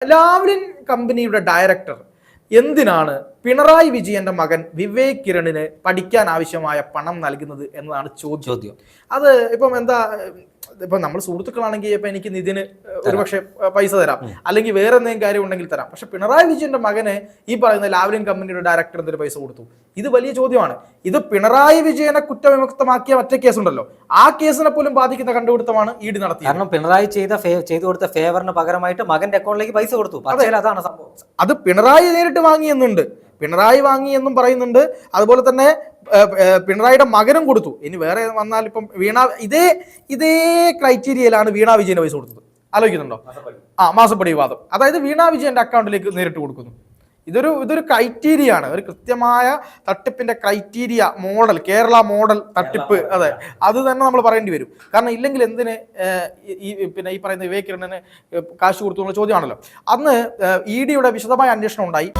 Lavalin കമ്പനിയുടെ director എന്തിനാണ് പിണറായി വിജയന്റെ മകൻ വിവേക് കിരണിന് പഠിക്കാൻ ആവശ്യമായ പണം നൽകുന്നത് എന്നതാണ് ചോദ്യം. അത് ഇപ്പം എന്താ, ഇപ്പൊ നമ്മൾ സുഹൃത്തുക്കളാണെങ്കിൽ ഇപ്പൊ എനിക്ക് നിതിന് ഒരുപക്ഷെ പൈസ തരാം, അല്ലെങ്കിൽ വേറെ എന്തെങ്കിലും കാര്യം ഉണ്ടെങ്കിൽ തരാം. പക്ഷെ പിണറായി വിജയന്റെ മകന് ഈ പറയുന്ന ലാവ്ലിൻ കമ്പനിയുടെ ഡയറക്ടർ എന്തൊരു പൈസ കൊടുത്തു? ഇത് വലിയ ചോദ്യമാണ്. ഇത് പിണറായി വിജയനെ കുറ്റവിമുക്തമാക്കിയ മറ്റേ കേസുണ്ടല്ലോ, ആ കേസിനെ പോലും ബാധിക്കുന്ന കണ്ടുപിടുത്തമാണ് ഇ ഡി നടത്തിയത്. കാരണം പിണറായി ചെയ്തു കൊടുത്ത ഫേവറിന് പകരമായിട്ട് മകന്റെ അക്കൗണ്ടിലേക്ക് പൈസ കൊടുത്തു. അതാണ് സംഭവം. അത് പിണറായി നേരിട്ട് വാങ്ങിയെന്നുണ്ട്, പിണറായി വാങ്ങി എന്നും പറയുന്നുണ്ട്. അതുപോലെ തന്നെ പിണറായിയുടെ മകനും കൊടുത്തു. ഇനി വേറെ വന്നാൽ ഇപ്പം ഇതേ ക്രൈറ്റീരിയയിലാണ് വീണ വിജയന് പൈസ കൊടുത്തത്. ആലോചിക്കുന്നുണ്ടോ? മാസപ്പടി വിവാദം. അതായത് വീണ വിജയന്റെ അക്കൗണ്ടിലേക്ക് നേരിട്ട് കൊടുക്കുന്നു. ഇതൊരു ക്രൈറ്റീരിയ ആണ്, ഒരു കൃത്യമായ തട്ടിപ്പിന്റെ ക്രൈറ്റീരിയ മോഡൽ, കേരള മോഡൽ തട്ടിപ്പ്. അതെ, അത് തന്നെ നമ്മൾ പറയേണ്ടി വരും. കാരണം ഇല്ലെങ്കിൽ എന്തിന് ഈ പറയുന്ന വിവേക് കിരണിന് കാശ് കൊടുത്തു എന്നുള്ള ചോദ്യമാണല്ലോ. അന്ന് ഇ ഡിയുടെ വിശദമായ അന്വേഷണം ഉണ്ടായി.